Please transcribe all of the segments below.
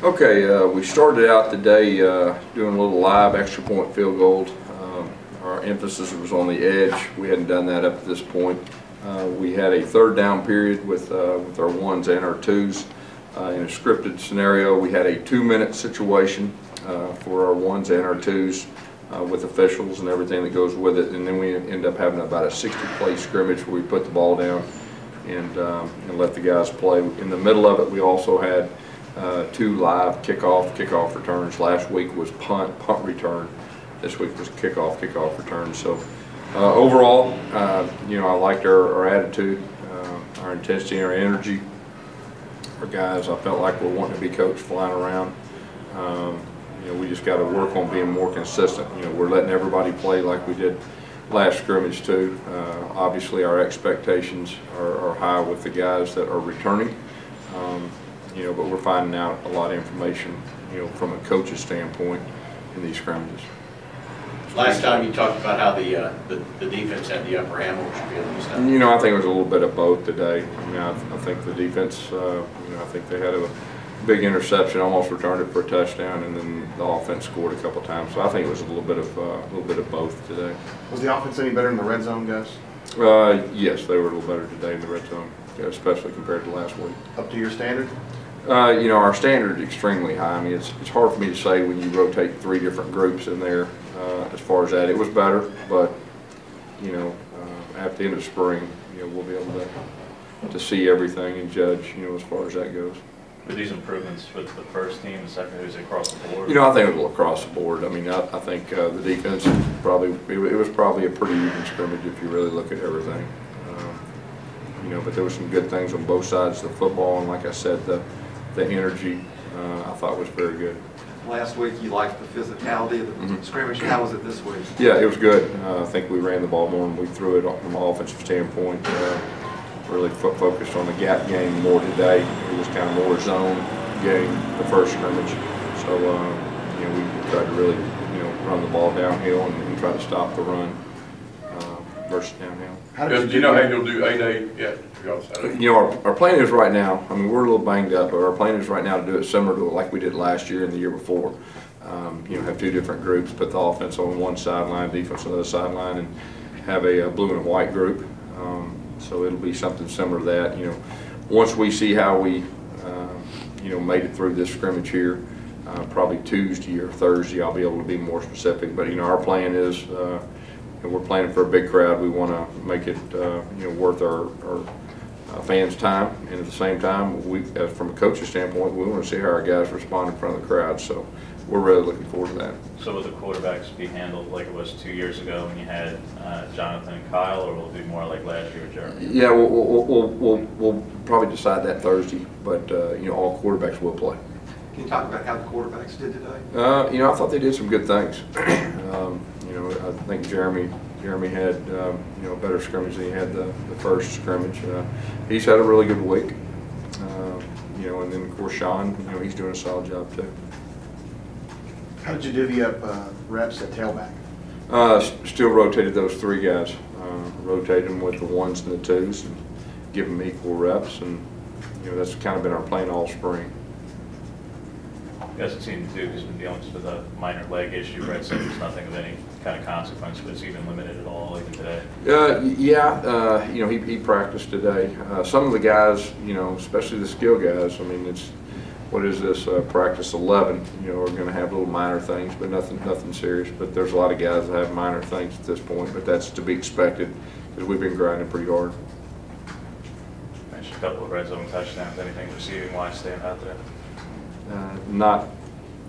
Okay, we started out the day doing a little live extra point field goal. Our emphasis was on the edge. We hadn't done that up to this point. We had a third down period with our ones and our twos. In a scripted scenario, we had a 2-minute situation for our ones and our twos with officials and everything that goes with it. And then we end up having about a 60-play scrimmage where we put the ball down and let the guys play. In the middle of it, we also had 2 live kickoff returns. Last week was punt return. This week was kickoff return. So overall, you know, I liked our attitude, our intensity, our energy. Our guys, I felt like we're wanting to be coached flying around. You know, we just got to work on being more consistent. You know, we're letting everybody play like we did last scrimmage too. Obviously, our expectations are high with the guys that are returning. You know, but we're finding out a lot of information, you know, from a coach's standpoint in these scrimmages. Last time you talked about how the defense had the upper hand. What was your feeling this time? You know, I think it was a little bit of both today. I mean, I think the defense, you know, I think they had a big interception, almost returned it for a touchdown, and then the offense scored a couple times. So I think it was a little bit of both today. Was the offense any better in the red zone, Gus? Yes, they were a little better today in the red zone, especially compared to last week. Up to your standard? You know, our standard is extremely high. I mean, it's hard for me to say when you rotate 3 different groups in there. As far as that, it was better, but you know, at the end of spring, you know, we'll be able to see everything and judge, you know, as far as that goes. Were these improvements with the first team, the second, was it across the board? You know, I think it was across the board. I mean, I think the defense it was probably a pretty even scrimmage if you really look at everything. You know, but there were some good things on both sides of the football, and like I said, the energy I thought was very good. Last week you liked the physicality of the scrimmage. How was it this week? Yeah, it was good. I think we ran the ball more and we threw it from an offensive standpoint. Really focused on the gap game more today. It was kind of more zone game, the first scrimmage. So, you know, we tried to really, you know, run the ball downhill and try to stop the run versus downhill. Do you know how you'll do 8-8 yet? You know, our plan is right now, I mean, we're a little banged up, but our plan is right now to do it similar to like we did last year and the year before. You know, have 2 different groups, put the offense on one sideline, defense on the other sideline, and have a blue and white group. So it'll be something similar to that. You know, once we see how we, you know, made it through this scrimmage here, probably Tuesday or Thursday, I'll be able to be more specific. But, you know, our plan is, and we're planning for a big crowd. We want to make it, you know, worth our fans' time, and at the same time, from a coach's standpoint, we want to see how our guys respond in front of the crowd. So we're really looking forward to that. So will the quarterbacks be handled like it was 2 years ago when you had Jonathan and Kyle, or will it be more like last year with Jeremy? Yeah, we'll probably decide that Thursday, but you know, all quarterbacks will play. Can you talk about how the quarterbacks did today? You know, I thought they did some good things. You know, I think Jeremy had you know, a better scrimmage than he had the first scrimmage. He's had a really good week. You know, and then of course Sean, you know, he's doing a solid job too. How did you divvy up reps at tailback? Still rotated those 3 guys. Rotated them with the ones and the twos, and give them equal reps, and you know, that's kind of been our plan all spring. You guys have seen Duke has been dealing with a minor leg issue, right? So there's nothing of any kind of consequence, but it's even limited at all even today. Yeah, you know, he practiced today. Some of the guys, you know, especially the skill guys, I mean, it's, what is this, practice 11, you know, are going to have little minor things, but nothing serious. But there's a lot of guys that have minor things at this point, but that's to be expected because we've been grinding pretty hard. Mentioned a couple of red zone touchdowns. Anything receiving-wise stand out there? Not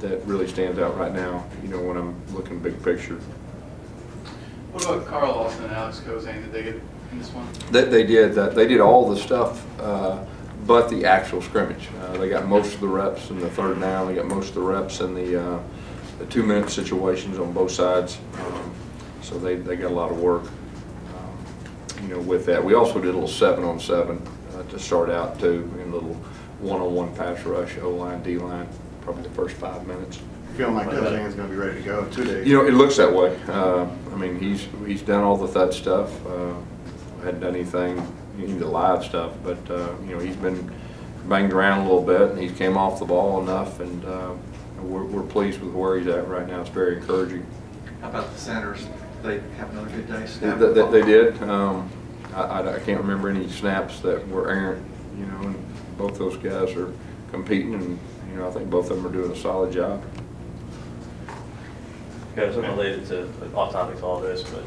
that really stands out right now, you know, when I'm looking big picture. What about Carl Lawson and Alex Kozane? Did they get in this one? They did that. They did all the stuff but the actual scrimmage. They got most of the reps in the third down. They got most of the reps in the 2-minute situations on both sides. So they got a lot of work, you know, with that. We also did a little 7-on-7 to start out too, in a little one-on-one pass rush, O-line, D-line, probably the first 5 minutes. Feeling like Kozane's going to be ready to go in 2 days. You know, it looks that way. I mean, he's done all the thud stuff. Hadn't done anything, the live stuff, but you know, he's been banged around a little bit, and he came off the ball enough, and we're pleased with where he's at right now. It's very encouraging. How about the centers? They have another good day? They did. I can't remember any snaps that were errant, you know, and both those guys are competing, and you know, I think both of them are doing a solid job. Guys, unrelated to, off topic to all this, but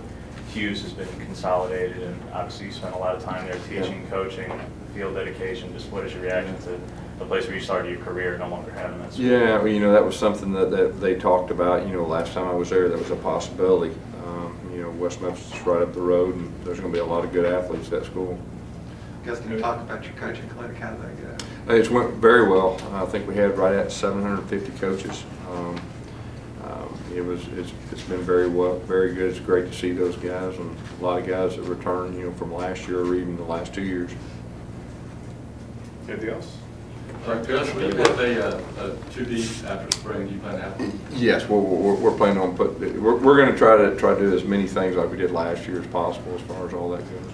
Hughes has been consolidated, and obviously you spent a lot of time there teaching, coaching, field dedication. Just what is your reaction to the place where you started your career no longer having that school? Yeah, well, you know, that was something that they talked about. You know, last time I was there, that was a possibility. You know, West Memphis is right up the road, and there's going to be a lot of good athletes at school. Gus, can you talk about your coaching clinic? How did that go? It's went very well. I think we had right at 750 coaches. It's been very well, very good. It's great to see those guys, and a lot of guys that return, you know, from last year or even the last 2 years. Anything else? Gus, will you have a 2D after spring? Do you plan to have one? Yes, we're planning on we're going to try to do as many things like we did last year as possible as far as all that goes.